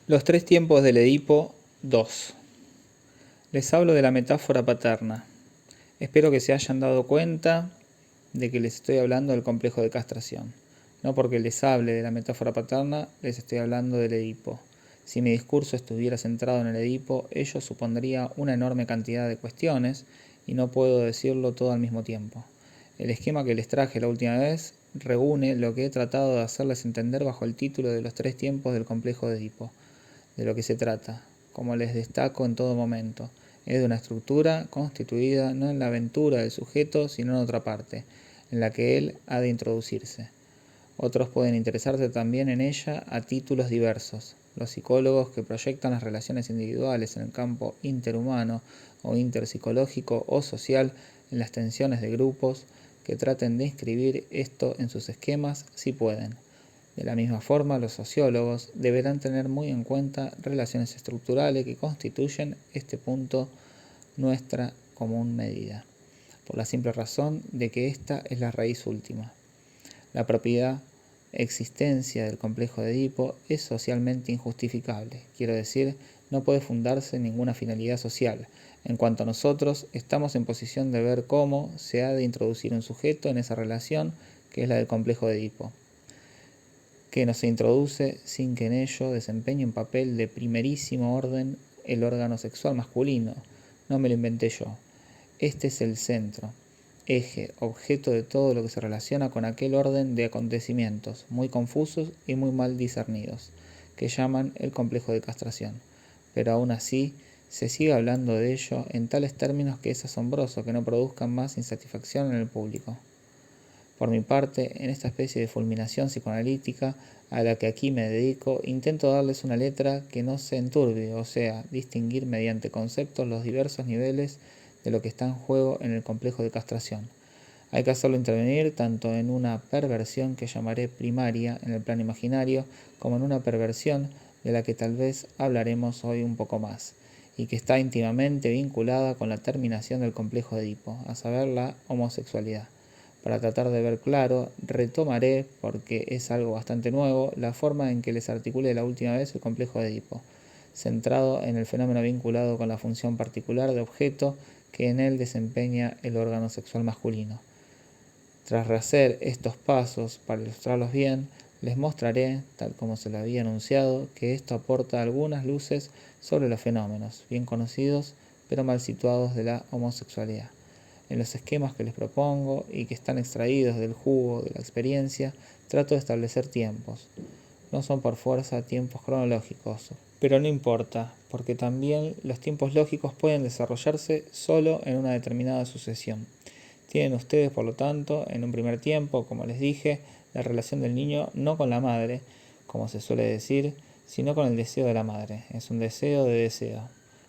Los tres tiempos del Edipo 2. Les hablo de la metáfora paterna. Espero que se hayan dado cuenta de que les estoy hablando del complejo de castración. No porque les hable de la metáfora paterna, les estoy hablando del Edipo. Si mi discurso estuviera centrado en el Edipo, ello supondría una enorme cantidad de cuestiones y no puedo decirlo todo al mismo tiempo. El esquema que les traje la última vez reúne lo que he tratado de hacerles entender bajo el título de los tres tiempos del complejo de Edipo. De lo que se trata, como les destaco en todo momento, es de una estructura constituida no en la aventura del sujeto, sino en otra parte, en la que él ha de introducirse. Otros pueden interesarse también en ella a títulos diversos. Los psicólogos que proyectan las relaciones individuales en el campo interhumano o interpsicológico o social en las tensiones de grupos, que traten de inscribir esto en sus esquemas si pueden. De la misma forma, los sociólogos deberán tener muy en cuenta relaciones estructurales que constituyen este punto nuestra común medida, por la simple razón de que esta es la raíz última. La propiedad existencia del complejo de Edipo es socialmente injustificable, quiero decir, no puede fundarse en ninguna finalidad social, en cuanto a nosotros estamos en posición de ver cómo se ha de introducir un sujeto en esa relación que es la del complejo de Edipo, que no se introduce sin que en ello desempeñe un papel de primerísimo orden el órgano sexual masculino. No me lo inventé yo. Este es el centro, eje, objeto de todo lo que se relaciona con aquel orden de acontecimientos, muy confusos y muy mal discernidos, que llaman el complejo de castración. Pero aún así, se sigue hablando de ello en tales términos que es asombroso que no produzcan más insatisfacción en el público. Por mi parte, en esta especie de fulminación psicoanalítica a la que aquí me dedico, intento darles una letra que no se enturbie, o sea, distinguir mediante conceptos los diversos niveles de lo que está en juego en el complejo de castración. Hay que hacerlo intervenir tanto en una perversión que llamaré primaria en el plano imaginario, como en una perversión de la que tal vez hablaremos hoy un poco más, y que está íntimamente vinculada con la terminación del complejo de Edipo, a saber, la homosexualidad. Para tratar de ver claro, retomaré, porque es algo bastante nuevo, la forma en que les articulé la última vez el complejo de Edipo, centrado en el fenómeno vinculado con la función particular de objeto que en él desempeña el órgano sexual masculino. Tras rehacer estos pasos, para ilustrarlos bien, les mostraré, tal como se lo había anunciado, que esto aporta algunas luces sobre los fenómenos, bien conocidos, pero mal situados de la homosexualidad. En los esquemas que les propongo y que están extraídos del jugo de la experiencia, trato de establecer tiempos. No son por fuerza tiempos cronológicos, pero no importa, porque también los tiempos lógicos pueden desarrollarse solo en una determinada sucesión. Tienen ustedes, por lo tanto, en un primer tiempo, como les dije, la relación del niño no con la madre, como se suele decir, sino con el deseo de la madre. Es un deseo de deseo.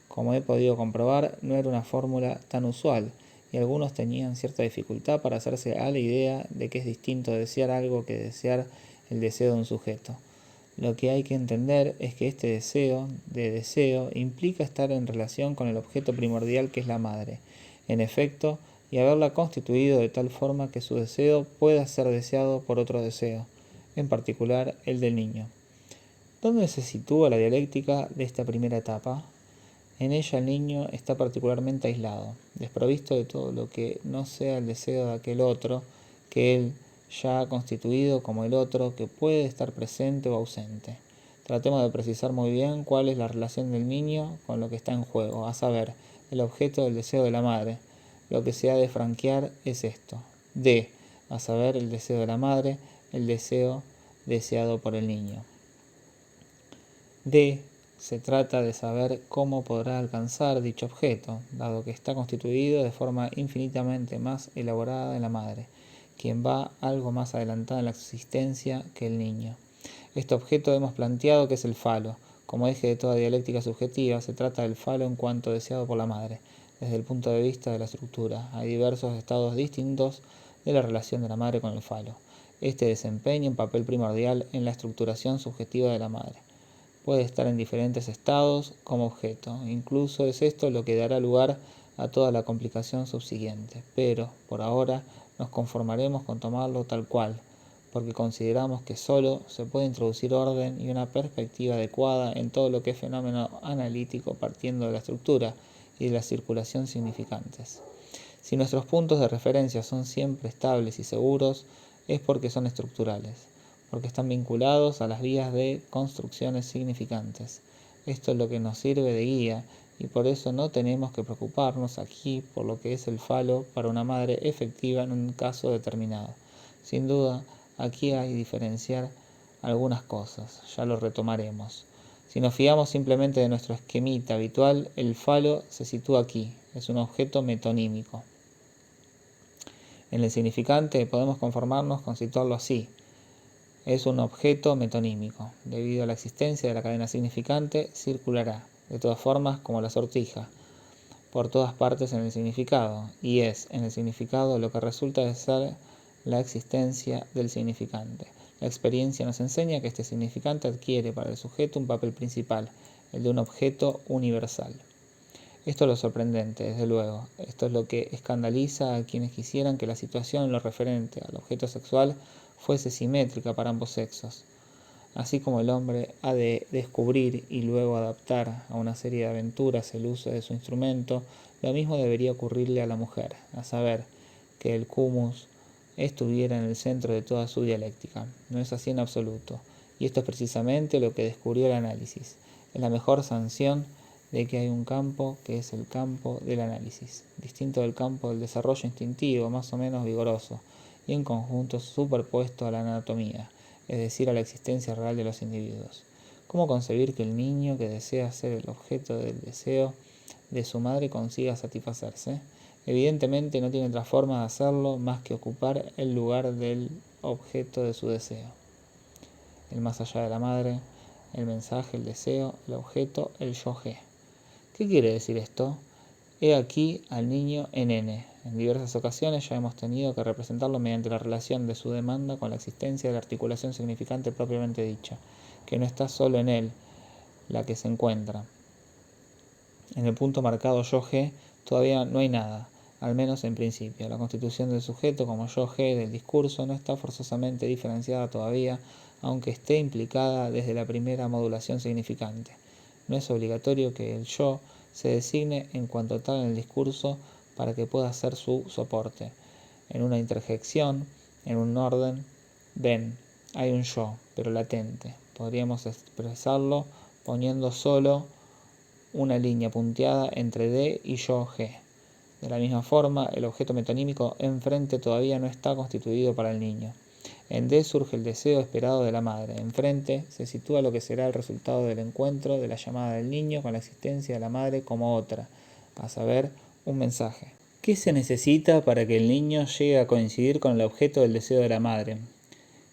Como he podido comprobar, no era una fórmula tan usual, y algunos tenían cierta dificultad para hacerse a la idea de que es distinto desear algo que desear el deseo de un sujeto. Lo que hay que entender es que este deseo de deseo implica estar en relación con el objeto primordial que es la madre, en efecto, y haberla constituido de tal forma que su deseo pueda ser deseado por otro deseo, en particular el del niño. ¿Dónde se sitúa la dialéctica de esta primera etapa? En ella el niño está particularmente aislado, desprovisto de todo lo que no sea el deseo de aquel otro, que él ya ha constituido como el otro que puede estar presente o ausente. Tratemos de precisar muy bien cuál es la relación del niño con lo que está en juego, a saber, el objeto del deseo de la madre. Lo que se ha de franquear es esto. D, a saber, el deseo de la madre, el deseo deseado por el niño. D, se trata de saber cómo podrá alcanzar dicho objeto, dado que está constituido de forma infinitamente más elaborada en la madre, quien va algo más adelantada en la existencia que el niño. Este objeto hemos planteado que es el falo. Como eje de toda dialéctica subjetiva, se trata del falo en cuanto deseado por la madre, desde el punto de vista de la estructura. Hay diversos estados distintos de la relación de la madre con el falo. Este desempeña un papel primordial en la estructuración subjetiva de la madre. Puede estar en diferentes estados como objeto. Incluso es esto lo que dará lugar a toda la complicación subsiguiente. Pero, por ahora, nos conformaremos con tomarlo tal cual, porque consideramos que solo se puede introducir orden y una perspectiva adecuada en todo lo que es fenómeno analítico partiendo de la estructura y de la circulación significantes. Si nuestros puntos de referencia son siempre estables y seguros, es porque son estructurales, porque están vinculados a las vías de construcciones significantes. Esto es lo que nos sirve de guía y por eso no tenemos que preocuparnos aquí por lo que es el falo para una madre efectiva en un caso determinado. Sin duda, aquí hay que diferenciar algunas cosas, ya lo retomaremos. Si nos fiamos simplemente de nuestro esquemita habitual, el falo se sitúa aquí, es un objeto metonímico. En el significante podemos conformarnos con situarlo así. Es un objeto metonímico. Debido a la existencia de la cadena significante, circulará, de todas formas, como la sortija, por todas partes en el significado, y es en el significado lo que resulta de ser la existencia del significante. La experiencia nos enseña que este significante adquiere para el sujeto un papel principal, el de un objeto universal. Esto es lo sorprendente, desde luego. Esto es lo que escandaliza a quienes quisieran que la situación en lo referente al objeto sexual fuese simétrica para ambos sexos. Así como el hombre ha de descubrir y luego adaptar a una serie de aventuras el uso de su instrumento, lo mismo debería ocurrirle a la mujer, a saber, que el cumus estuviera en el centro de toda su dialéctica. No es así en absoluto, y esto es precisamente lo que descubrió el análisis. Es la mejor sanción de que hay un campo que es el campo del análisis, distinto del campo del desarrollo instintivo, más o menos vigoroso, y en conjunto superpuesto a la anatomía, es decir, a la existencia real de los individuos. ¿Cómo concebir que el niño que desea ser el objeto del deseo de su madre consiga satisfacerse? Evidentemente no tiene otra forma de hacerlo más que ocupar el lugar del objeto de su deseo. El más allá de la madre, el mensaje, el deseo, el objeto, el yo-ge. ¿Qué quiere decir esto? He aquí al niño en N. En diversas ocasiones ya hemos tenido que representarlo mediante la relación de su demanda con la existencia de la articulación significante propiamente dicha, que no está solo en él, la que se encuentra. En el punto marcado yo-ge todavía no hay nada, al menos en principio. La constitución del sujeto como yo-ge del discurso no está forzosamente diferenciada todavía, aunque esté implicada desde la primera modulación significante. No es obligatorio que el yo se designe en cuanto tal en el discurso para que pueda ser su soporte. En una interjección, en un orden, ven, hay un yo, pero latente. Podríamos expresarlo poniendo solo una línea punteada entre D y yo-G. De la misma forma, el objeto metonímico enfrente todavía no está constituido para el niño. En D surge el deseo esperado de la madre. Enfrente se sitúa lo que será el resultado del encuentro de la llamada del niño con la existencia de la madre como otra, a saber, un mensaje. ¿Qué se necesita para que el niño llegue a coincidir con el objeto del deseo de la madre?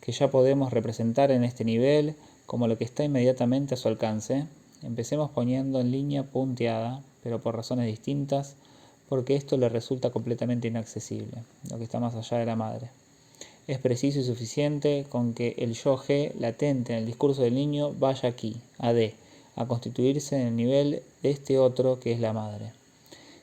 Que ya podemos representar en este nivel como lo que está inmediatamente a su alcance. Empecemos poniendo en línea punteada, pero por razones distintas, porque esto le resulta completamente inaccesible, lo que está más allá de la madre. Es preciso y suficiente con que el yo-G latente en el discurso del niño vaya aquí, a D, a constituirse en el nivel de este otro que es la madre.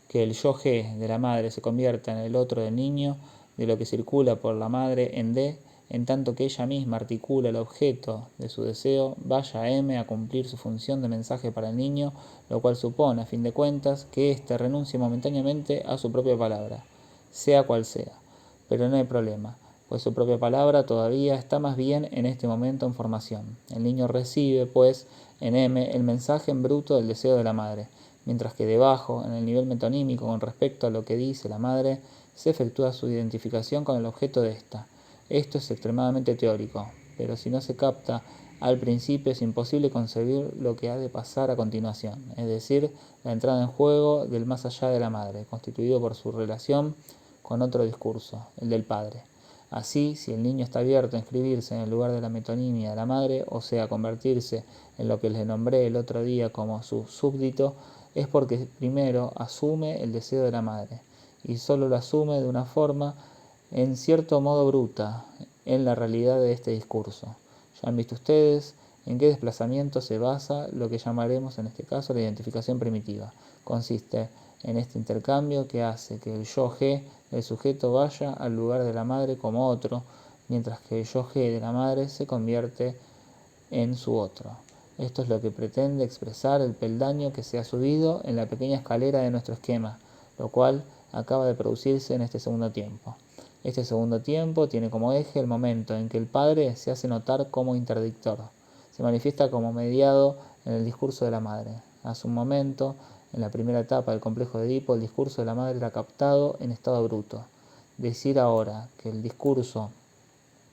Que el yo-G de la madre se convierta en el otro del niño, de lo que circula por la madre en D, en tanto que ella misma articula el objeto de su deseo, vaya a M a cumplir su función de mensaje para el niño, lo cual supone, a fin de cuentas, que éste renuncie momentáneamente a su propia palabra, sea cual sea. Pero no hay problema, pues su propia palabra todavía está más bien en este momento en formación. El niño recibe, pues, en M el mensaje en bruto del deseo de la madre, mientras que debajo, en el nivel metonímico con respecto a lo que dice la madre, se efectúa su identificación con el objeto de ésta. Esto es extremadamente teórico, pero si no se capta al principio es imposible concebir lo que ha de pasar a continuación, es decir, la entrada en juego del más allá de la madre, constituido por su relación con otro discurso, el del padre. Así, si el niño está abierto a inscribirse en el lugar de la metonimia de la madre, o sea, convertirse en lo que les nombré el otro día como su súbdito, es porque primero asume el deseo de la madre, y solo lo asume de una forma en cierto modo bruta en la realidad de este discurso. Ya han visto ustedes en qué desplazamiento se basa lo que llamaremos en este caso la identificación primitiva. Consiste en este intercambio que hace que el yo-G del sujeto vaya al lugar de la madre como otro, mientras que el yo G de la madre se convierte en su otro. Esto es lo que pretende expresar el peldaño que se ha subido en la pequeña escalera de nuestro esquema, lo cual acaba de producirse en este segundo tiempo. Este segundo tiempo tiene como eje el momento en que el padre se hace notar como interdictor, se manifiesta como mediado en el discurso de la madre. Hace un momento, en la primera etapa del complejo de Edipo, el discurso de la madre era captado en estado bruto. Decir ahora que el discurso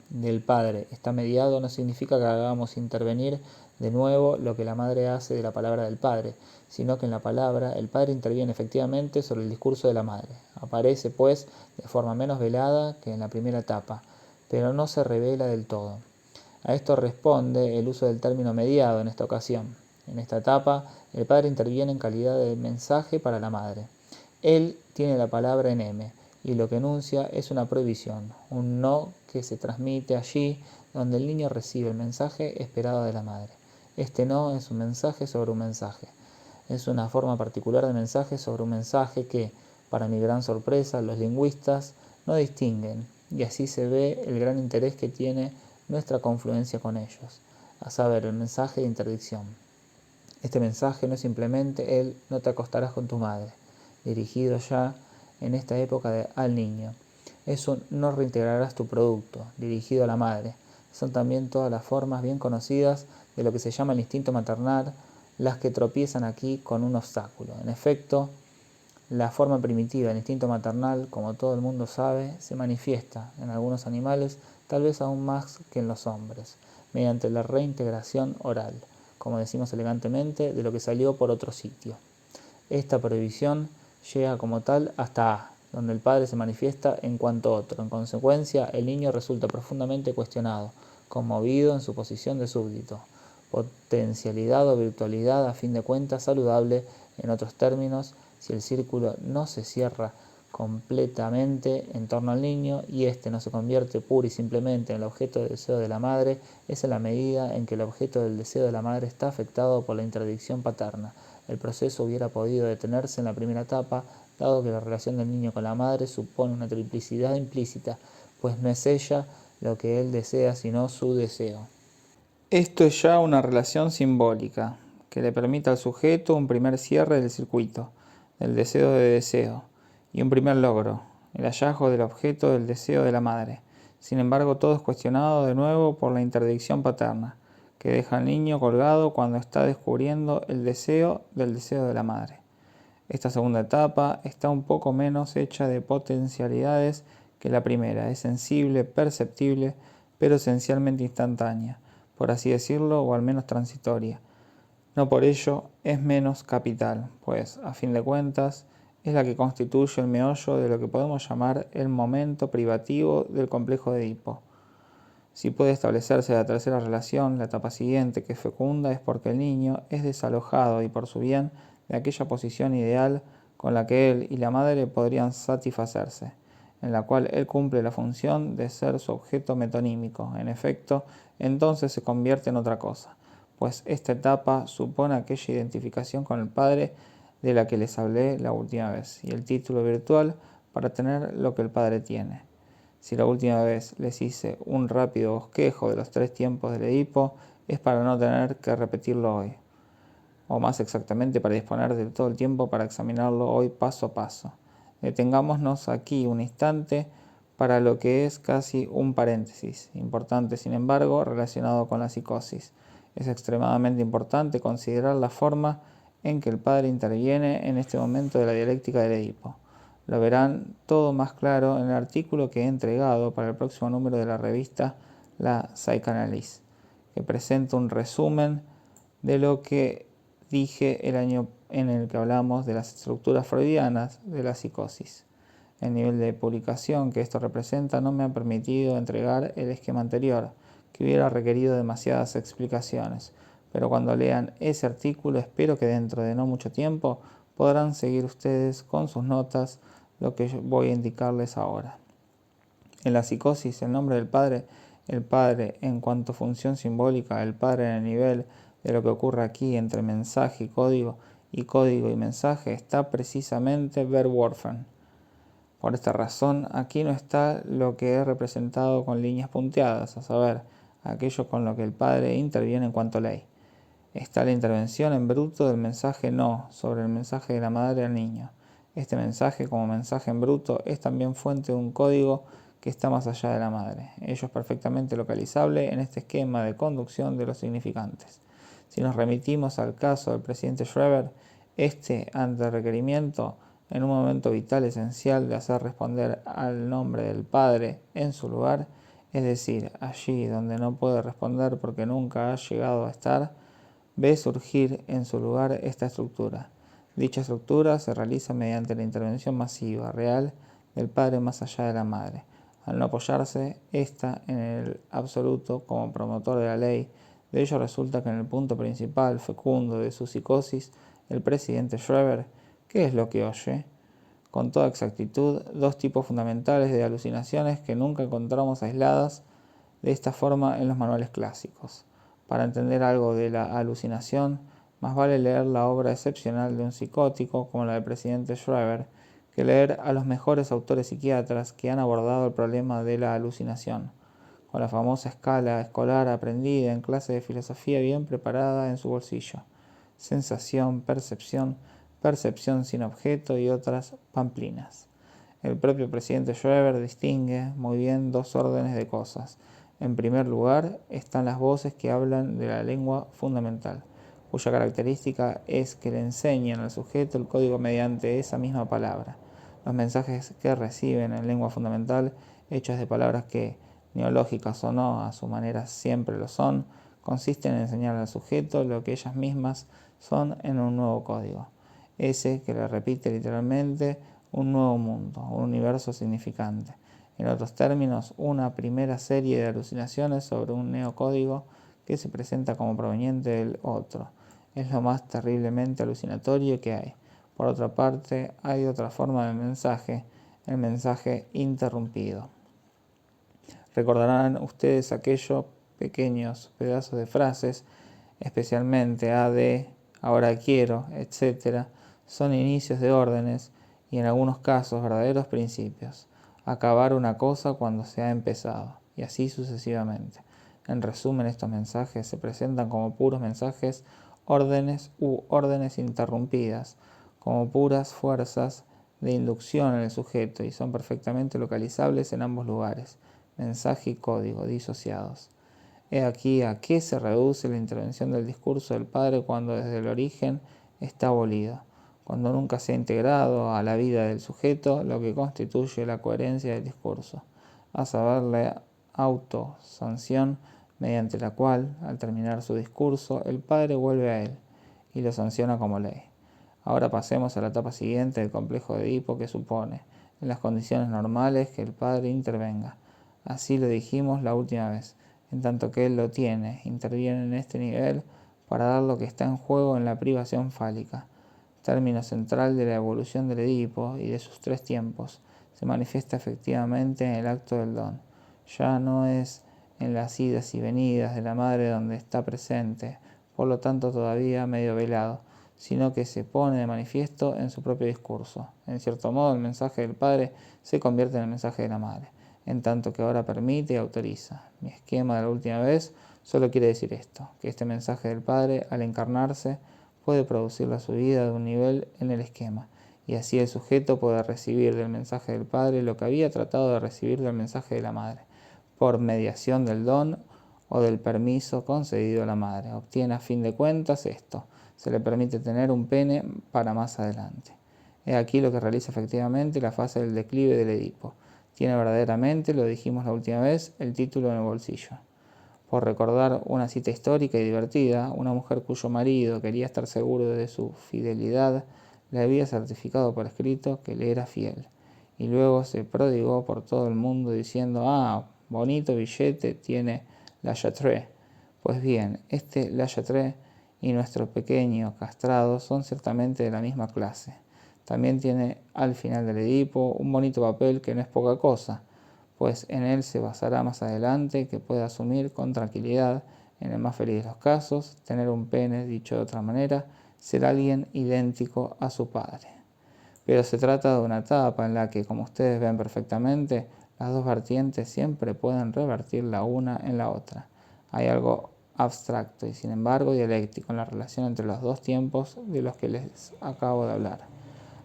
del padre está mediado no significa que hagamos intervenir de nuevo lo que la madre hace de la palabra del padre, sino que en la palabra el padre interviene efectivamente sobre el discurso de la madre. Aparece, pues, de forma menos velada que en la primera etapa, pero no se revela del todo. A esto responde el uso del término mediado en esta ocasión. En esta etapa, el padre interviene en calidad de mensaje para la madre. Él tiene la palabra en M, y lo que enuncia es una prohibición, un no que se transmite allí donde el niño recibe el mensaje esperado de la madre. Este no es un mensaje sobre un mensaje. Es una forma particular de mensaje sobre un mensaje que, para mi gran sorpresa, los lingüistas no distinguen, y así se ve el gran interés que tiene nuestra confluencia con ellos, a saber, el mensaje de interdicción. Este mensaje no es simplemente el no te acostarás con tu madre, dirigido ya en esta época al niño. Es un no reintegrarás tu producto, dirigido a la madre. Son también todas las formas bien conocidas de lo que se llama el instinto maternal, las que tropiezan aquí con un obstáculo. En efecto, la forma primitiva del instinto maternal, como todo el mundo sabe, se manifiesta en algunos animales, tal vez aún más que en los hombres, mediante la reintegración oral, como decimos elegantemente, de lo que salió por otro sitio. Esta prohibición llega como tal hasta A, donde el padre se manifiesta en cuanto otro. En consecuencia, el niño resulta profundamente cuestionado, conmovido en su posición de súbdito. Potencialidad o virtualidad, a fin de cuentas, saludable, en otros términos, si el círculo no se cierra completamente en torno al niño y éste no se convierte pura y simplemente en el objeto del deseo de la madre, es en la medida en que el objeto del deseo de la madre está afectado por la interdicción paterna. El proceso hubiera podido detenerse en la primera etapa, dado que la relación del niño con la madre supone una triplicidad implícita, pues no es ella lo que él desea, sino su deseo. Esto es ya una relación simbólica, que le permite al sujeto un primer cierre del circuito, del deseo de deseo, y un primer logro, el hallazgo del objeto del deseo de la madre. Sin embargo, todo es cuestionado de nuevo por la interdicción paterna, que deja al niño colgado cuando está descubriendo el deseo del deseo de la madre. Esta segunda etapa está un poco menos hecha de potencialidades que la primera, es sensible, perceptible, pero esencialmente instantánea, por así decirlo, o al menos transitoria. No por ello es menos capital, pues, a fin de cuentas, es la que constituye el meollo de lo que podemos llamar el momento privativo del complejo de Edipo. Si puede establecerse la tercera relación, la etapa siguiente, que es fecunda, es porque el niño es desalojado y por su bien de aquella posición ideal con la que él y la madre podrían satisfacerse, en la cual él cumple la función de ser su objeto metonímico. En efecto, entonces se convierte en otra cosa, pues esta etapa supone aquella identificación con el padre de la que les hablé la última vez, y el título virtual para tener lo que el padre tiene. Si la última vez les hice un rápido bosquejo de los 3 tiempos del Edipo, es para no tener que repetirlo hoy, o más exactamente para disponer de todo el tiempo para examinarlo hoy paso a paso. Detengámonos aquí un instante para lo que es casi un paréntesis, importante sin embargo relacionado con la psicosis. Es extremadamente importante considerar la forma en que el padre interviene en este momento de la dialéctica del Edipo. Lo verán todo más claro en el artículo que he entregado para el próximo número de la revista La Psychanalyse, que presenta un resumen de lo que dije el año en el que hablamos de las estructuras freudianas de la psicosis. El nivel de publicación que esto representa no me ha permitido entregar el esquema anterior, que hubiera requerido demasiadas explicaciones, pero cuando lean ese artículo espero que dentro de no mucho tiempo podrán seguir ustedes con sus notas lo que voy a indicarles ahora. En la psicosis, el nombre del padre, el padre en cuanto función simbólica, el padre en el nivel de lo que ocurre aquí entre mensaje y código y mensaje, está precisamente Verworfen. Por esta razón, aquí no está lo que he representado con líneas punteadas, a saber, aquello con lo que el padre interviene en cuanto a ley. Está la intervención en bruto del mensaje no sobre el mensaje de la madre al niño. Este mensaje, como mensaje en bruto, es también fuente de un código que está más allá de la madre. Ello es perfectamente localizable en este esquema de conducción de los significantes. Si nos remitimos al caso del presidente Schreber, ante el requerimiento, en un momento vital esencial de hacer responder al nombre del Padre en su lugar, es decir, allí donde no puede responder porque nunca ha llegado a estar, ve surgir en su lugar esta estructura. Dicha estructura se realiza mediante la intervención masiva, real, del padre más allá de la madre. Al no apoyarse ésta en el absoluto como promotor de la ley, de ello resulta que en el punto principal, fecundo de su psicosis, el presidente Schreber, ¿qué es lo que oye? Con toda exactitud, dos tipos fundamentales de alucinaciones que nunca encontramos aisladas de esta forma en los manuales clásicos. Para entender algo de la alucinación, más vale leer la obra excepcional de un psicótico como la del presidente Schreber, que leer a los mejores autores psiquiatras que han abordado el problema de la alucinación, con la famosa escala escolar aprendida en clase de filosofía bien preparada en su bolsillo. Sensación, percepción, percepción sin objeto y otras pamplinas. El propio presidente Schreber distingue muy bien dos órdenes de cosas. En primer lugar, están las voces que hablan de la lengua fundamental, cuya característica es que le enseñan al sujeto el código mediante esa misma palabra. Los mensajes que reciben en lengua fundamental, hechos de palabras que, neológicas o no, a su manera siempre lo son, consisten en enseñar al sujeto lo que ellas mismas son en un nuevo código. Ese que le repite literalmente un nuevo mundo, un universo significante. En otros términos, una primera serie de alucinaciones sobre un neocódigo que se presenta como proveniente del otro. Es lo más terriblemente alucinatorio que hay. Por otra parte, hay otra forma del mensaje, el mensaje interrumpido. Recordarán ustedes aquellos pequeños pedazos de frases, especialmente a de, ahora quiero, etc., son inicios de órdenes y en algunos casos verdaderos principios. Acabar una cosa cuando se ha empezado, y así sucesivamente. En resumen, estos mensajes se presentan como puros mensajes, órdenes u órdenes interrumpidas, como puras fuerzas de inducción en el sujeto y son perfectamente localizables en ambos lugares, mensaje y código disociados. He aquí a qué se reduce la intervención del discurso del padre cuando desde el origen está abolido, cuando nunca se ha integrado a la vida del sujeto lo que constituye la coherencia del discurso, a saber la autosanción mediante la cual, al terminar su discurso, el padre vuelve a él y lo sanciona como ley. Ahora pasemos a la etapa siguiente del complejo de Edipo que supone, en las condiciones normales, que el padre intervenga. Así lo dijimos la última vez. En tanto que él lo tiene, interviene en este nivel para dar lo que está en juego en la privación fálica, término central de la evolución del Edipo y de sus tres tiempos. Se manifiesta efectivamente en el acto del don. Ya no es en las idas y venidas de la madre donde está presente, por lo tanto todavía medio velado, sino que se pone de manifiesto en su propio discurso. En cierto modo, el mensaje del padre se convierte en el mensaje de la madre, en tanto que ahora permite y autoriza. Mi esquema de la última vez solo quiere decir esto, que este mensaje del padre, al encarnarse, puede producir la subida de un nivel en el esquema, y así el sujeto puede recibir del mensaje del padre lo que había tratado de recibir del mensaje de la madre, por mediación del don o del permiso concedido a la madre. Obtiene a fin de cuentas esto, se le permite tener un pene para más adelante. He aquí lo que realiza efectivamente la fase del declive del Edipo. Tiene verdaderamente, lo dijimos la última vez, el título en el bolsillo. Por recordar una cita histórica y divertida, una mujer cuyo marido quería estar seguro de su fidelidad, le había certificado por escrito que le era fiel. Y luego se prodigó por todo el mundo diciendo, bonito billete tiene la Chartres. Pues bien, este la Chartres y nuestro pequeño castrado son ciertamente de la misma clase. También tiene al final del Edipo un bonito papel que no es poca cosa, pues en él se basará más adelante que puede asumir con tranquilidad, en el más feliz de los casos, tener un pene, dicho de otra manera, ser alguien idéntico a su padre. Pero se trata de una etapa en la que, como ustedes ven perfectamente, las dos vertientes siempre pueden revertir la una en la otra. Hay algo abstracto y sin embargo dialéctico en la relación entre los dos tiempos de los que les acabo de hablar.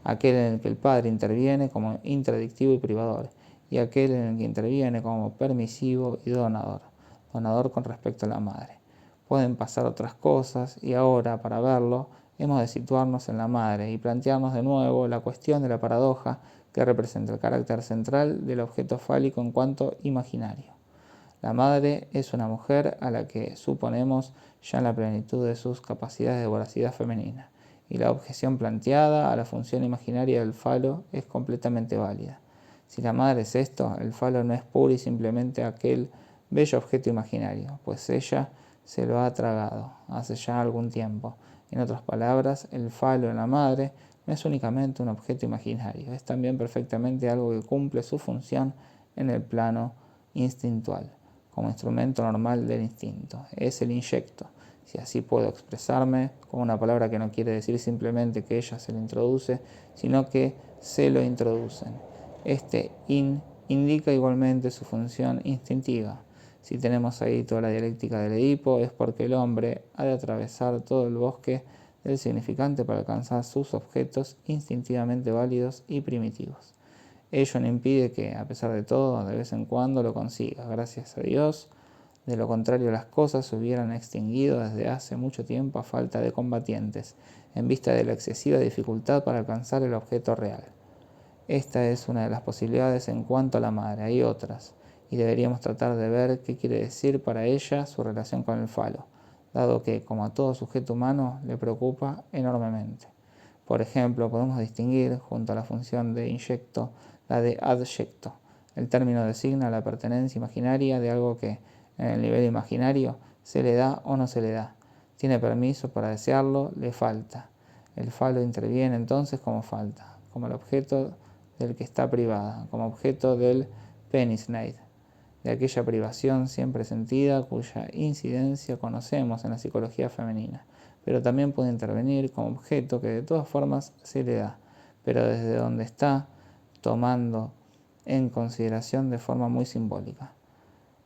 Aquel en el que el padre interviene como interdictivo y privador, y aquel en el que interviene como permisivo y donador con respecto a la madre. Pueden pasar otras cosas y ahora, para verlo, hemos de situarnos en la madre y plantearnos de nuevo la cuestión de la paradoja que representa el carácter central del objeto fálico en cuanto imaginario. La madre es una mujer a la que suponemos ya en la plenitud de sus capacidades de voracidad femenina, y la objeción planteada a la función imaginaria del falo es completamente válida. Si la madre es esto, el falo no es puro y simplemente aquel bello objeto imaginario, pues ella se lo ha tragado hace ya algún tiempo. En otras palabras, el falo en la madre no es únicamente un objeto imaginario, es también perfectamente algo que cumple su función en el plano instintual, como instrumento normal del instinto. Es el inyecto, si así puedo expresarme, como una palabra que no quiere decir simplemente que ella se lo introduce, sino que se lo introducen. Este indica igualmente su función instintiva. Si tenemos ahí toda la dialéctica del Edipo, es porque el hombre ha de atravesar todo el bosque del significante para alcanzar sus objetos instintivamente válidos y primitivos. Ello no impide que, a pesar de todo, de vez en cuando lo consiga, gracias a Dios. De lo contrario, las cosas se hubieran extinguido desde hace mucho tiempo a falta de combatientes, en vista de la excesiva dificultad para alcanzar el objeto real. Esta es una de las posibilidades en cuanto a la madre. Hay otras, y deberíamos tratar de ver qué quiere decir para ella su relación con el falo, dado que, como a todo sujeto humano, le preocupa enormemente. Por ejemplo, podemos distinguir, junto a la función de inyecto, la de adyecto. El término designa la pertenencia imaginaria de algo que, en el nivel imaginario, se le da o no se le da. Tiene permiso para desearlo, le falta. El falo interviene entonces como falta, como el objeto del que está privada, como objeto del penisneid, de aquella privación siempre sentida cuya incidencia conocemos en la psicología femenina, pero también puede intervenir como objeto que de todas formas se le da, pero desde donde está tomando en consideración de forma muy simbólica.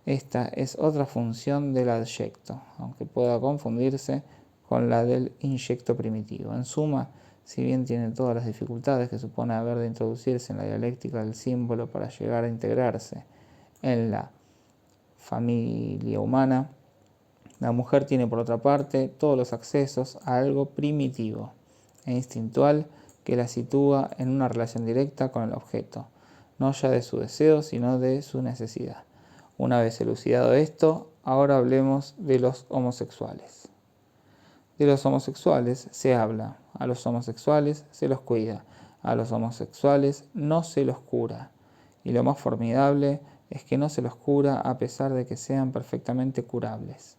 Esta es otra función del adyecto, aunque pueda confundirse con la del inyecto primitivo. En suma, si bien tiene todas las dificultades que supone haber de introducirse en la dialéctica del símbolo para llegar a integrarse en la familia humana, la mujer tiene por otra parte todos los accesos a algo primitivo e instintual que la sitúa en una relación directa con el objeto, no ya de su deseo, sino de su necesidad. Una vez elucidado esto, ahora hablemos de los homosexuales. De los homosexuales se habla, a los homosexuales se los cuida, a los homosexuales no se los cura. Y lo más formidable es que no se los cura a pesar de que sean perfectamente curables.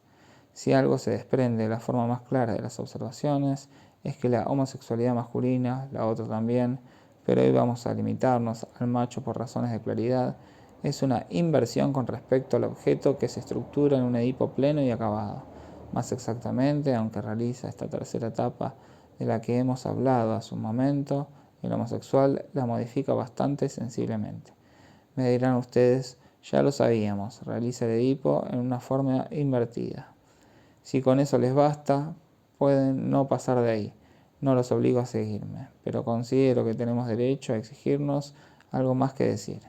Si algo se desprende de la forma más clara de las observaciones, es que la homosexualidad masculina, la otra también, pero hoy vamos a limitarnos al macho por razones de claridad, es una inversión con respecto al objeto que se estructura en un Edipo pleno y acabado. Más exactamente, aunque realiza esta tercera etapa de la que hemos hablado hace un momento, el homosexual la modifica bastante sensiblemente. Me dirán ustedes, ya lo sabíamos, realiza el Edipo en una forma invertida. Si con eso les basta, pueden no pasar de ahí. No los obligo a seguirme, pero considero que tenemos derecho a exigirnos algo más que decir.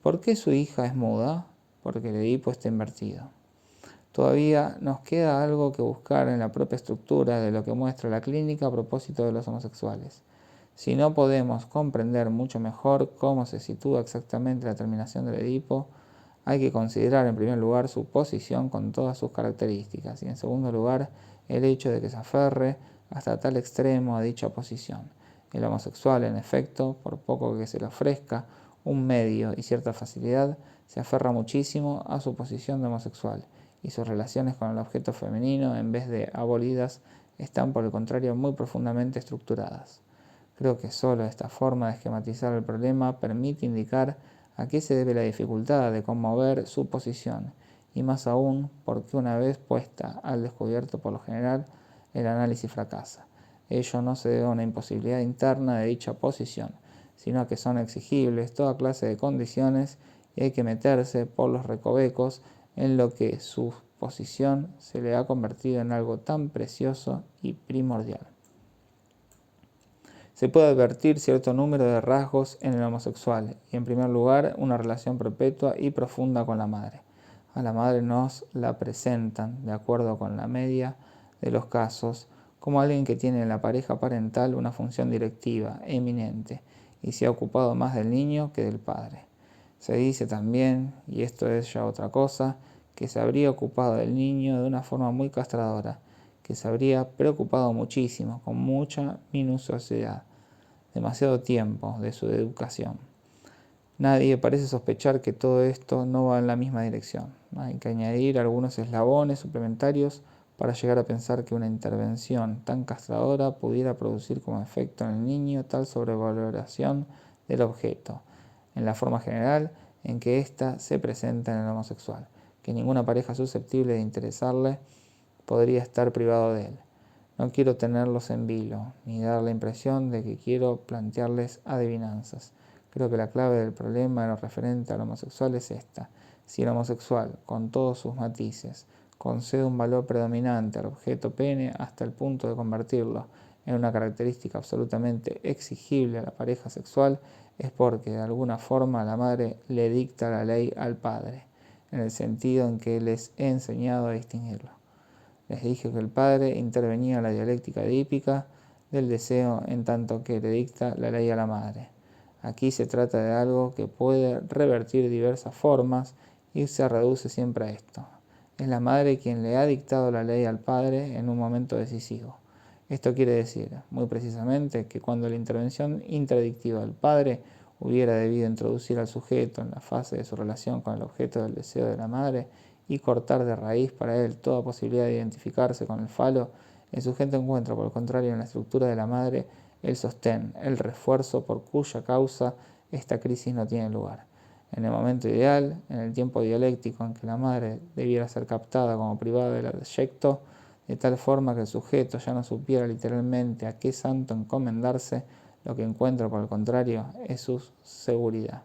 ¿Por qué su hija es muda? Porque el Edipo está invertido. Todavía nos queda algo que buscar en la propia estructura de lo que muestra la clínica a propósito de los homosexuales. Si no podemos comprender mucho mejor cómo se sitúa exactamente la terminación del Edipo, hay que considerar en primer lugar su posición con todas sus características y en segundo lugar el hecho de que se aferre hasta tal extremo a dicha posición. El homosexual, en efecto, por poco que se le ofrezca un medio y cierta facilidad, se aferra muchísimo a su posición de homosexual y sus relaciones con el objeto femenino, en vez de abolidas, están por el contrario muy profundamente estructuradas. Creo que solo esta forma de esquematizar el problema permite indicar a qué se debe la dificultad de conmover su posición, y más aún porque una vez puesta al descubierto por lo general, el análisis fracasa. Ello no se debe a una imposibilidad interna de dicha posición, sino a que son exigibles toda clase de condiciones y hay que meterse por los recovecos en lo que su posición se le ha convertido en algo tan precioso y primordial. Se puede advertir cierto número de rasgos en el homosexual y, en primer lugar, una relación perpetua y profunda con la madre. A la madre nos la presentan, de acuerdo con la media de los casos, como alguien que tiene en la pareja parental una función directiva, eminente, y se ha ocupado más del niño que del padre. Se dice también, y esto es ya otra cosa, que se habría ocupado del niño de una forma muy castradora, que se habría preocupado muchísimo, con mucha minuciosidad, demasiado tiempo de su educación. Nadie parece sospechar que todo esto no va en la misma dirección. Hay que añadir algunos eslabones suplementarios para llegar a pensar que una intervención tan castradora pudiera producir como efecto en el niño tal sobrevaloración del objeto, en la forma general en que ésta se presenta en el homosexual, que ninguna pareja susceptible de interesarle podría estar privado de él. No quiero tenerlos en vilo, ni dar la impresión de que quiero plantearles adivinanzas. Creo que la clave del problema en lo referente al homosexual es esta. Si el homosexual, con todos sus matices, concede un valor predominante al objeto pene hasta el punto de convertirlo en una característica absolutamente exigible a la pareja sexual, es porque de alguna forma la madre le dicta la ley al padre, en el sentido en que les he enseñado a distinguirlo. Les dije que el padre intervenía en la dialéctica edípica del deseo en tanto que le dicta la ley a la madre. Aquí se trata de algo que puede revertir diversas formas y se reduce siempre a esto. Es la madre quien le ha dictado la ley al padre en un momento decisivo. Esto quiere decir, muy precisamente, que cuando la intervención interdictiva del padre hubiera debido introducir al sujeto en la fase de su relación con el objeto del deseo de la madre y cortar de raíz para él toda posibilidad de identificarse con el falo, el sujeto encuentra, por el contrario, en la estructura de la madre el sostén, el refuerzo por cuya causa esta crisis no tiene lugar. En el momento ideal, en el tiempo dialéctico en que la madre debiera ser captada como privada del adyecto, de tal forma que el sujeto ya no supiera literalmente a qué santo encomendarse, lo que encuentra, por el contrario, es su seguridad.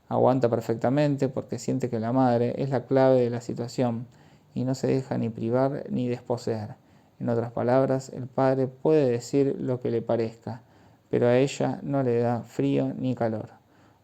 Aguanta perfectamente porque siente que la madre es la clave de la situación y no se deja ni privar ni desposeer. En otras palabras, el padre puede decir lo que le parezca, pero a ella no le da frío ni calor.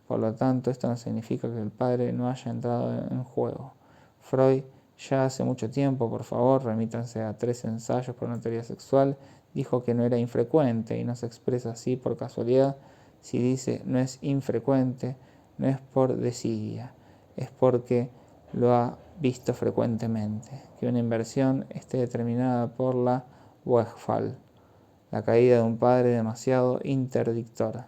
Por lo tanto, esto no significa que el padre no haya entrado en juego. Freud, ya hace mucho tiempo, por favor, remítanse a 3 ensayos por una teoría sexual, dijo que no era infrecuente y no se expresa así por casualidad. Si dice no es infrecuente, no es por desidia, es porque lo ha visto frecuentemente, que una inversión esté determinada por la Wegfall, la caída de un padre demasiado interdictor.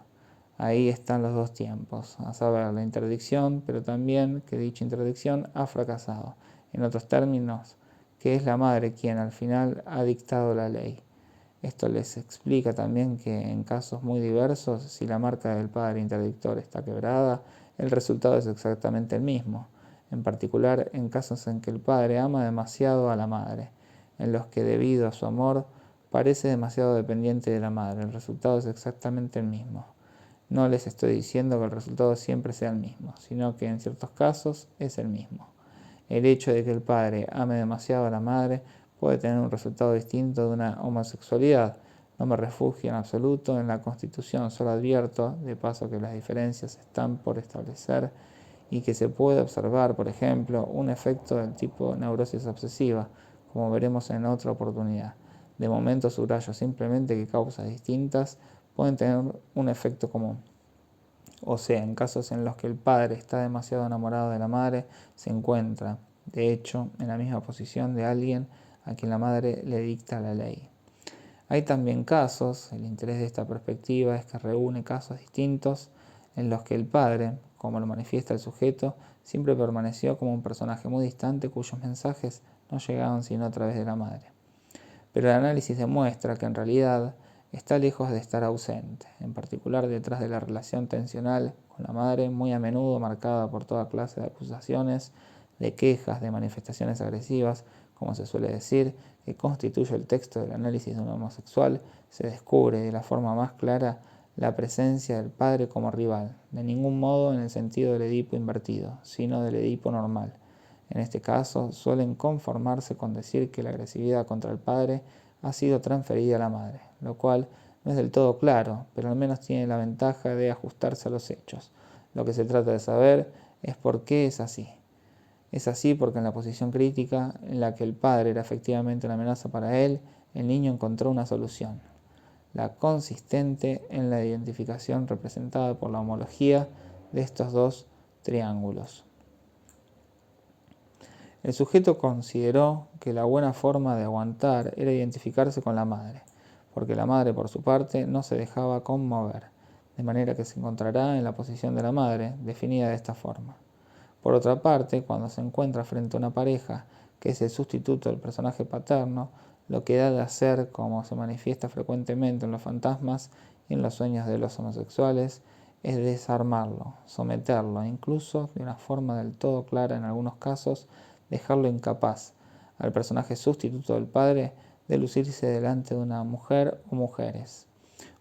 Ahí están los dos tiempos, a saber, la interdicción, pero también que dicha interdicción ha fracasado. En otros términos, que es la madre quien al final ha dictado la ley. Esto les explica también que en casos muy diversos, si la marca del padre interdictor está quebrada, el resultado es exactamente el mismo, en particular en casos en que el padre ama demasiado a la madre, en los que debido a su amor parece demasiado dependiente de la madre, el resultado es exactamente el mismo. No les estoy diciendo que el resultado siempre sea el mismo, sino que en ciertos casos es el mismo. El hecho de que el padre ame demasiado a la madre puede tener un resultado distinto de una homosexualidad. No me refugio en absoluto en la Constitución, solo advierto, de paso, que las diferencias están por establecer y que se puede observar, por ejemplo, un efecto del tipo neurosis obsesiva, como veremos en otra oportunidad. De momento subrayo simplemente que causas distintas pueden tener un efecto común. O sea, en casos en los que el padre está demasiado enamorado de la madre, se encuentra, de hecho, en la misma posición de alguien a quien la madre le dicta la ley. Hay también casos, el interés de esta perspectiva es que reúne casos distintos en los que el padre, como lo manifiesta el sujeto, siempre permaneció como un personaje muy distante cuyos mensajes no llegaban sino a través de la madre. Pero el análisis demuestra que en realidad está lejos de estar ausente, en particular detrás de la relación tensional con la madre, muy a menudo marcada por toda clase de acusaciones, de quejas, de manifestaciones agresivas, como se suele decir, que constituye el texto del análisis de un homosexual, se descubre de la forma más clara la presencia del padre como rival, de ningún modo en el sentido del Edipo invertido, sino del Edipo normal. En este caso, suelen conformarse con decir que la agresividad contra el padre ha sido transferida a la madre, lo cual no es del todo claro, pero al menos tiene la ventaja de ajustarse a los hechos. Lo que se trata de saber es por qué es así. Es así porque en la posición crítica, en la que el padre era efectivamente una amenaza para él, el niño encontró una solución, la consistente en la identificación representada por la homología de estos dos triángulos. El sujeto consideró que la buena forma de aguantar era identificarse con la madre, porque la madre, por su parte, no se dejaba conmover, de manera que se encontrará en la posición de la madre, definida de esta forma. Por otra parte, cuando se encuentra frente a una pareja que es el sustituto del personaje paterno, lo que da de hacer, como se manifiesta frecuentemente en los fantasmas y en los sueños de los homosexuales, es desarmarlo, someterlo, incluso de una forma del todo clara en algunos casos, dejarlo incapaz al personaje sustituto del padre de lucirse delante de una mujer o mujeres.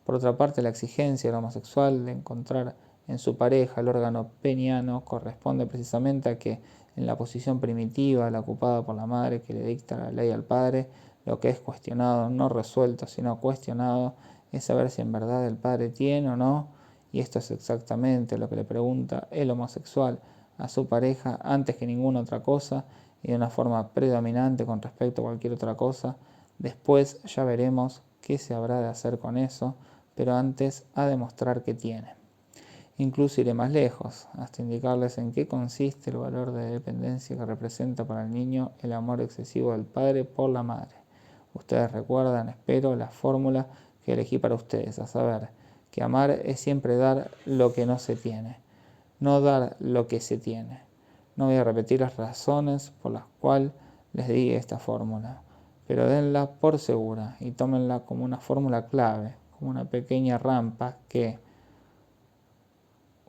Por otra parte, la exigencia del homosexual de encontrar en su pareja el órgano peniano corresponde precisamente a que, en la posición primitiva, la ocupada por la madre que le dicta la ley al padre, lo que es cuestionado, no resuelto, sino cuestionado, es saber si en verdad el padre tiene o no, y esto es exactamente lo que le pregunta el homosexual a su pareja antes que ninguna otra cosa y de una forma predominante con respecto a cualquier otra cosa. Después ya veremos qué se habrá de hacer con eso, pero antes a demostrar que tiene. Incluso iré más lejos, hasta indicarles en qué consiste el valor de dependencia que representa para el niño el amor excesivo del padre por la madre. Ustedes recuerdan, espero, la fórmula que elegí para ustedes, a saber, que amar es siempre dar lo que no se tiene, no dar lo que se tiene. No voy a repetir las razones por las cuales les di esta fórmula, pero denla por segura y tómenla como una fórmula clave, como una pequeña rampa que,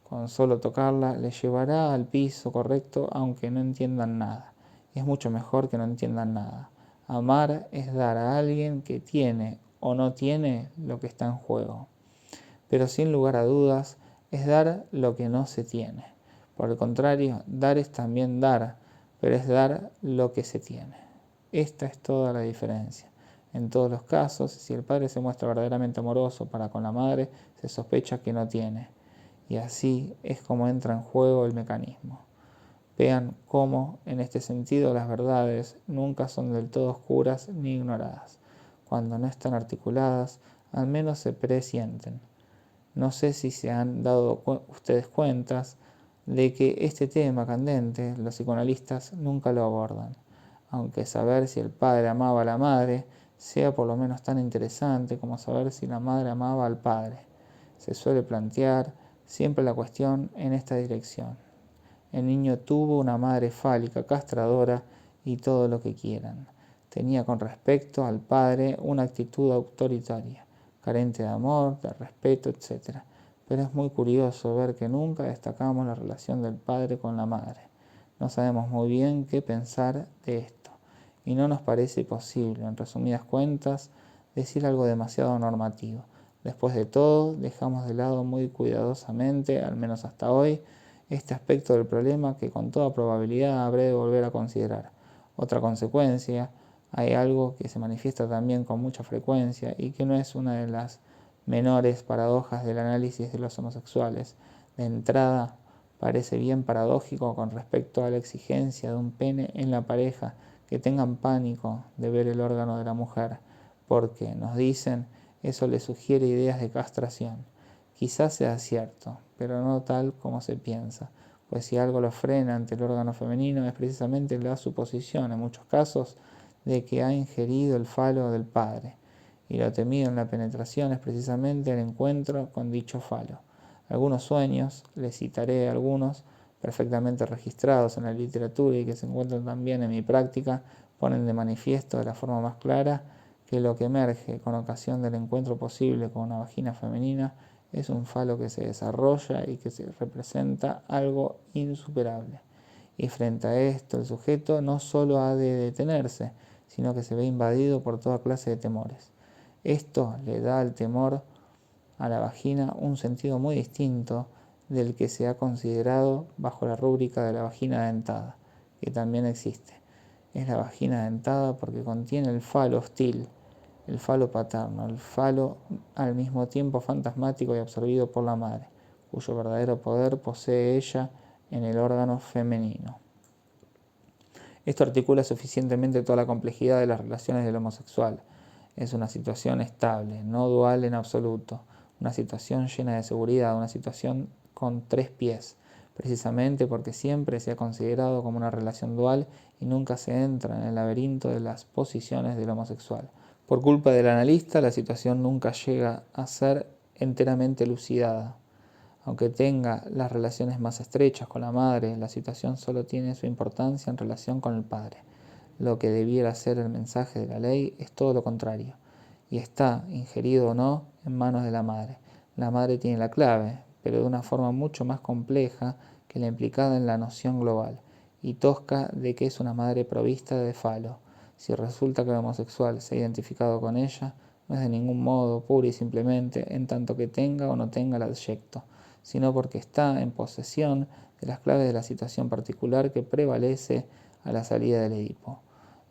con solo tocarla, les llevará al piso correcto aunque no entiendan nada. Es mucho mejor que no entiendan nada. Amar es dar a alguien que tiene o no tiene lo que está en juego. Pero sin lugar a dudas, es dar lo que no se tiene. Por el contrario, dar es también dar, pero es dar lo que se tiene. Esta es toda la diferencia. En todos los casos, si el padre se muestra verdaderamente amoroso para con la madre, se sospecha que no tiene. Y así es como entra en juego el mecanismo. Vean cómo, en este sentido, las verdades nunca son del todo oscuras ni ignoradas. Cuando no están articuladas, al menos se presienten. No sé si se han dado ustedes cuentas de que este tema candente los psicoanalistas nunca lo abordan, aunque saber si el padre amaba a la madre sea por lo menos tan interesante como saber si la madre amaba al padre. Se suele plantear siempre la cuestión en esta dirección. El niño tuvo una madre fálica, castradora y todo lo que quieran. Tenía con respecto al padre una actitud autoritaria, carente de amor, de respeto, etc. Pero es muy curioso ver que nunca destacamos la relación del padre con la madre. No sabemos muy bien qué pensar de esto, y no nos parece posible, en resumidas cuentas, decir algo demasiado normativo. Después de todo, dejamos de lado muy cuidadosamente, al menos hasta hoy, este aspecto del problema que con toda probabilidad habré de volver a considerar. Otra consecuencia, hay algo que se manifiesta también con mucha frecuencia y que no es una de las menores paradojas del análisis de los homosexuales. De entrada, parece bien paradójico con respecto a la exigencia de un pene en la pareja que tengan pánico de ver el órgano de la mujer, porque, nos dicen, eso les sugiere ideas de castración. Quizás sea cierto, pero no tal como se piensa, pues si algo lo frena ante el órgano femenino es precisamente la suposición, en muchos casos, de que ha ingerido el falo del padre, y lo temido en la penetración es precisamente el encuentro con dicho falo. Algunos sueños, les citaré algunos, perfectamente registrados en la literatura y que se encuentran también en mi práctica, ponen de manifiesto de la forma más clara que lo que emerge con ocasión del encuentro posible con una vagina femenina es un falo que se desarrolla y que se representa algo insuperable. Y frente a esto el sujeto no solo ha de detenerse, sino que se ve invadido por toda clase de temores. Esto le da al temor a la vagina un sentido muy distinto del que se ha considerado bajo la rúbrica de la vagina dentada, que también existe. Es la vagina dentada porque contiene el falo hostil, el falo paterno, el falo al mismo tiempo fantasmático y absorbido por la madre, cuyo verdadero poder posee ella en el órgano femenino. Esto articula suficientemente toda la complejidad de las relaciones del homosexual. Es una situación estable, no dual en absoluto, una situación llena de seguridad, una situación con 3 pies, precisamente porque siempre se ha considerado como una relación dual y nunca se entra en el laberinto de las posiciones del homosexual. Por culpa del analista, la situación nunca llega a ser enteramente elucidada. Aunque tenga las relaciones más estrechas con la madre, la situación solo tiene su importancia en relación con el padre. Lo que debiera ser el mensaje de la ley es todo lo contrario, y está, ingerido o no, en manos de la madre. La madre tiene la clave, pero de una forma mucho más compleja que la implicada en la noción global, y tosca de que es una madre provista de falo. Si resulta que el homosexual se ha identificado con ella, no es de ningún modo, pura y simplemente, en tanto que tenga o no tenga el adyecto, sino porque está en posesión de las claves de la situación particular que prevalece a la salida del Edipo,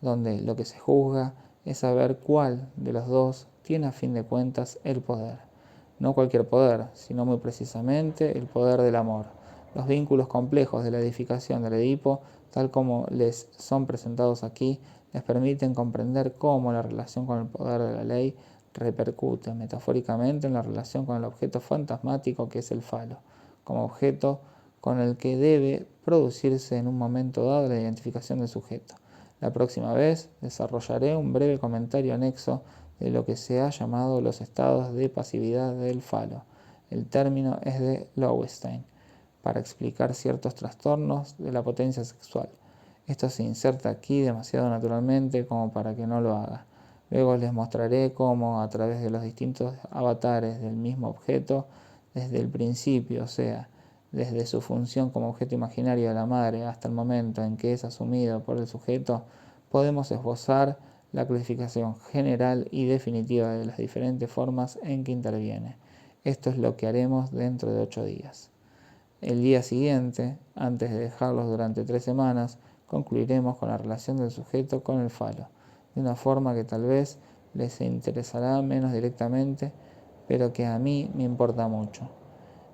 donde lo que se juzga es saber cuál de los dos tiene a fin de cuentas el poder. No cualquier poder, sino muy precisamente el poder del amor. Los vínculos complejos de la edificación del Edipo, tal como les son presentados aquí, les permiten comprender cómo la relación con el poder de la ley repercute metafóricamente en la relación con el objeto fantasmático que es el falo, como objeto con el que debe producirse en un momento dado la identificación del sujeto. La próxima vez desarrollaré un breve comentario anexo de lo que se ha llamado los estados de pasividad del falo. El término es de Lowenstein, para explicar ciertos trastornos de la potencia sexual. Esto se inserta aquí demasiado naturalmente como para que no lo haga. Luego les mostraré cómo, a través de los distintos avatares del mismo objeto, desde el principio, o sea, desde su función como objeto imaginario de la madre hasta el momento en que es asumido por el sujeto, podemos esbozar la clasificación general y definitiva de las diferentes formas en que interviene. Esto es lo que haremos dentro de 8 días. El día siguiente, antes de dejarlos durante 3 semanas, concluiremos con la relación del sujeto con el falo, de una forma que tal vez les interesará menos directamente, pero que a mí me importa mucho.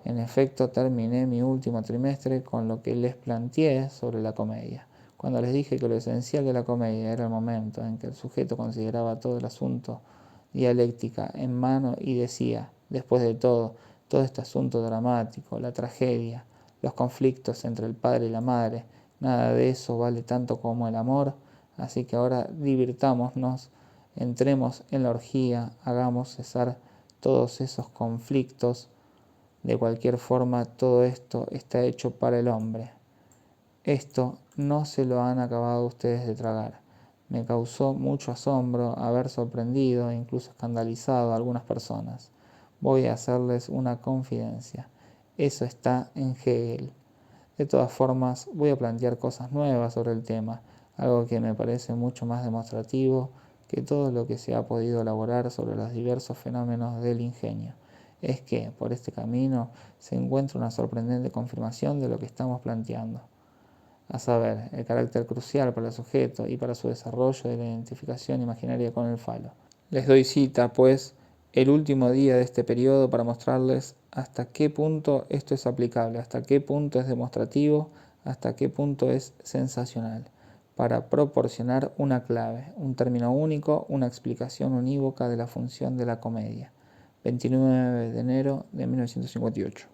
En efecto, terminé mi último trimestre con lo que les planteé sobre la comedia. Cuando les dije que lo esencial de la comedia era el momento en que el sujeto consideraba todo el asunto dialéctica en mano y decía, después de todo este asunto dramático, la tragedia, los conflictos entre el padre y la madre, nada de eso vale tanto como el amor, así que ahora divirtámonos, entremos en la orgía, hagamos cesar todos esos conflictos. De cualquier forma, todo esto está hecho para el hombre. Esto no se lo han acabado ustedes de tragar. Me causó mucho asombro haber sorprendido e incluso escandalizado a algunas personas. Voy a hacerles una confidencia. Eso está en Hegel. De todas formas, voy a plantear cosas nuevas sobre el tema, algo que me parece mucho más demostrativo que todo lo que se ha podido elaborar sobre los diversos fenómenos del ingenio. Es que, por este camino, se encuentra una sorprendente confirmación de lo que estamos planteando, a saber, el carácter crucial para el sujeto y para su desarrollo de la identificación imaginaria con el falo. Les doy cita, pues, el último día de este periodo para mostrarles hasta qué punto esto es aplicable, hasta qué punto es demostrativo, hasta qué punto es sensacional, para proporcionar una clave, un término único, una explicación unívoca de la función de la comedia. 29 de enero de 1958.